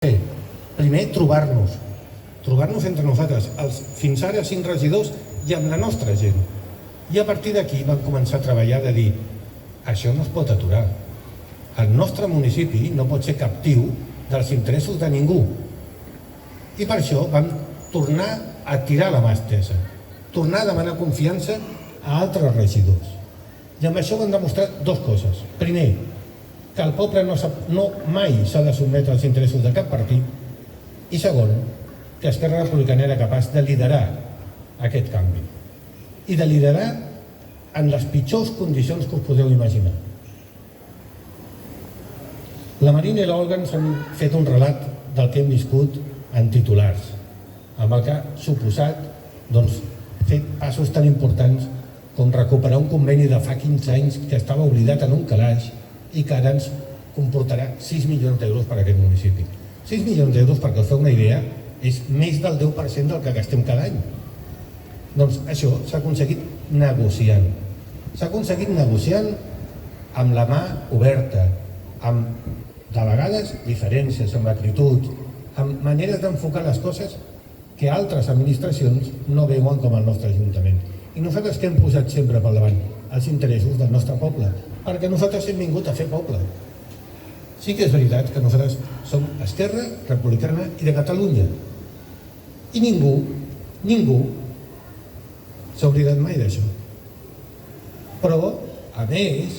Primer, trobar-nos entre nosaltres, els fins ara 5 regidors i amb la nostra gent. I a partir d'aquí vam començar a treballar de dir això no es pot aturar. El nostre municipi no pot ser captiu dels interessos de ningú. I per això vam tornar a tirar la mà estesa, tornar a demanar confiança a altres regidors. I amb això vam demostrar dues coses. Primer, que el poble mai s'ha de sotmetre als interessos de cap partit. I segon, que Esquerra Republicana era capaç de liderar aquest canvi. I de liderar en les pitjors condicions que us podeu imaginar. La Marina i l'Olga ens han fet un relat del que hem viscut en titulars, amb el que ha suposat fer passos tan importants com recuperar un conveni de fa 15 anys que estava oblidat en un calaix i que ara ens comportarà 6 milions d'euros per a aquest municipi. 6 milions d'euros, perquè us feu una idea, és més del 10% del que gastem cada any. Doncs això s'ha aconseguit negociant. S'ha aconseguit negociant amb la mà oberta, amb, de vegades, diferències, amb acritud, amb maneres d'enfocar les coses que altres administracions no veuen com el nostre Ajuntament. I nosaltres què hem posat sempre pel davant? Els interessos del nostre poble, perquè nosaltres hem vingut a fer poble. Sí que és veritat que nosaltres som Esquerra Republicana i de Catalunya. I ningú s'ha oblidat mai d'això. Però, a més,